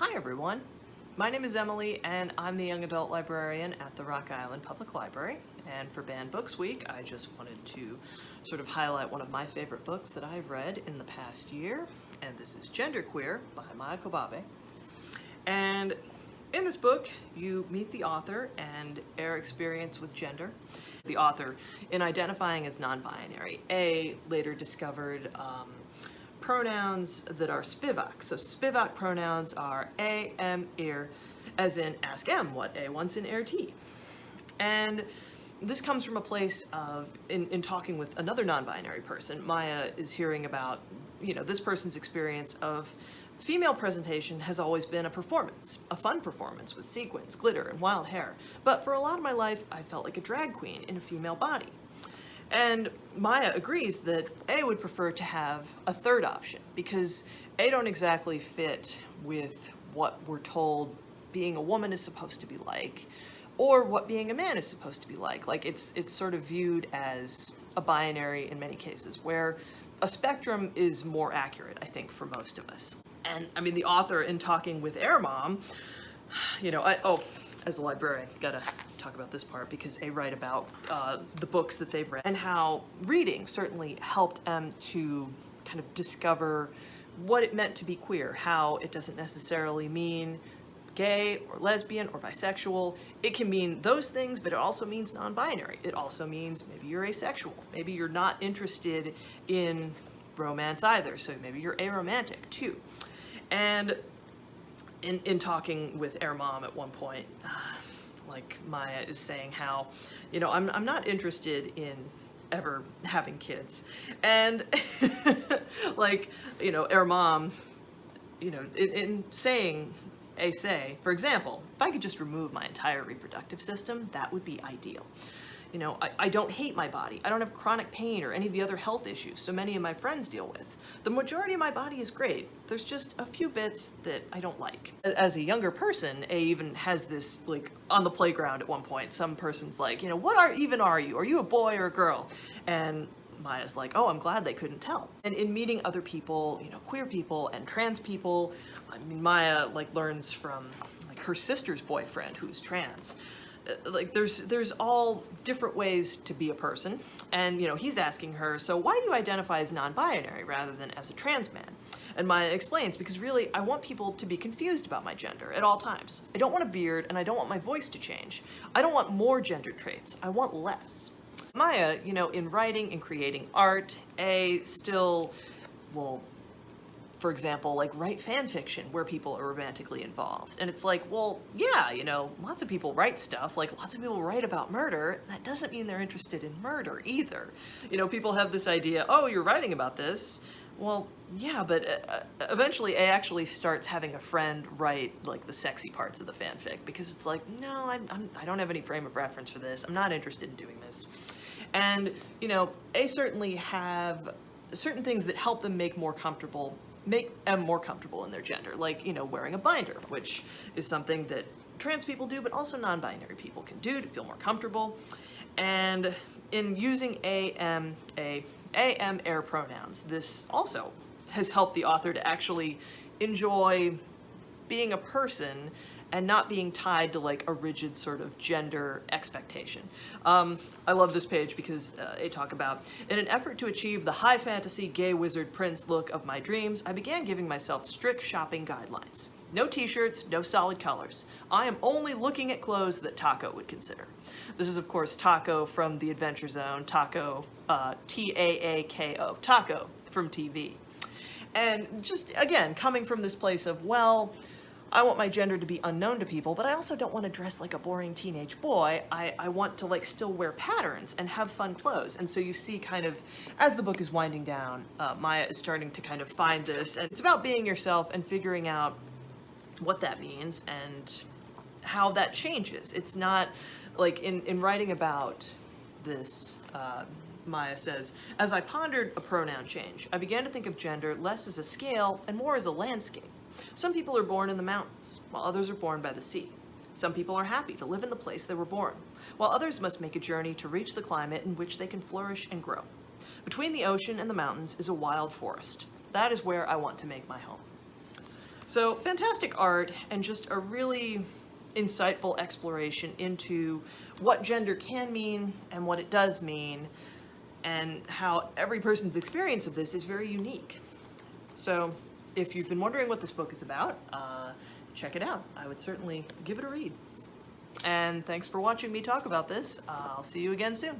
Hi everyone, my name is Emily and I'm the young adult librarian at the Rock Island Public Library, and for Banned Books Week I just wanted to sort of highlight one of my favorite books that I've read in the past year, and this is Genderqueer by Maya Kobabe. And in this book you meet the author and their experience with gender. The author, in identifying as non-binary, later discovered pronouns that are Spivak. So Spivak pronouns are A, M, ir, as in ask M what A wants in air T. And this comes from a place of, in talking with another non-binary person, Maya is hearing about, this person's experience of female presentation has always been a performance, a fun performance with sequins, glitter, and wild hair. But for a lot of my life, I felt like a drag queen in a female body. And Maya agrees that A would prefer to have a third option because A don't exactly fit with what we're told being a woman is supposed to be like, or what being a man is supposed to be like. Like it's sort of viewed as a binary in many cases, where a spectrum is more accurate, I think, for most of us. And I mean, the author, in talking with Air Mom, as a librarian, gotta talk about this part because they write about the books that they've read and how reading certainly helped them to kind of discover what it meant to be queer, how it doesn't necessarily mean gay or lesbian or bisexual. It can mean those things, but it also means non-binary. It also means maybe you're asexual. Maybe you're not interested in romance either, so maybe you're aromantic too. And in talking with Air Mom at one point, like Maya is saying how, I'm not interested in ever having kids. And like, Air Mom, in saying, for example, if I could just remove my entire reproductive system, that would be ideal. I don't hate my body. I don't have chronic pain or any of the other health issues so many of my friends deal with. The majority of my body is great. There's just a few bits that I don't like. As a younger person, A even has this, like, on the playground at one point, some person's like, what are you? Are you a boy or a girl? And Maya's like, oh, I'm glad they couldn't tell. And in meeting other people, queer people and trans people, I mean, Maya, learns from, her sister's boyfriend who's trans. There's all different ways to be a person, and he's asking her, so why do you identify as non-binary rather than as a trans man? And Maya explains, because really I want people to be confused about my gender at all times. I don't want a beard and I don't want my voice to change. I don't want more gender traits, I want less. Maya, in writing and creating art, still will, for example, write fan fiction where people are romantically involved. And it's like, well, yeah, lots of people write stuff, lots of people write about murder. That doesn't mean they're interested in murder either. People have this idea, oh, you're writing about this. Well, yeah, but eventually A actually starts having a friend write, the sexy parts of the fanfic, because it's like, no, I don't have any frame of reference for this. I'm not interested in doing this. And, A certainly have certain things that help them make them more comfortable in their gender, like, wearing a binder, which is something that trans people do, but also non-binary people can do to feel more comfortable. And in using AM air pronouns, this also has helped the author to actually enjoy being a person and not being tied to a rigid sort of gender expectation. I love this page because they talk about, in an effort to achieve the high fantasy gay wizard prince look of my dreams, I began giving myself strict shopping guidelines. No t-shirts, no solid colors. I am only looking at clothes that Taco would consider. This is, of course, Taco from the Adventure Zone, Taco, Taako, Taco from TV. And just, again, coming from this place of, well, I want my gender to be unknown to people, but I also don't want to dress like a boring teenage boy. I want to still wear patterns and have fun clothes. And so you see kind of, as the book is winding down, Maya is starting to kind of find this. And it's about being yourself and figuring out what that means and how that changes. It's not in writing about this, Maya says, as I pondered a pronoun change, I began to think of gender less as a scale and more as a landscape. Some people are born in the mountains, while others are born by the sea. Some people are happy to live in the place they were born, while others must make a journey to reach the climate in which they can flourish and grow. Between the ocean and the mountains is a wild forest. That is where I want to make my home. So fantastic art, and just a really insightful exploration into what gender can mean and what it does mean, and how every person's experience of this is very unique. So if you've been wondering what this book is about, check it out. I would certainly give it a read. And thanks for watching me talk about this. I'll see you again soon.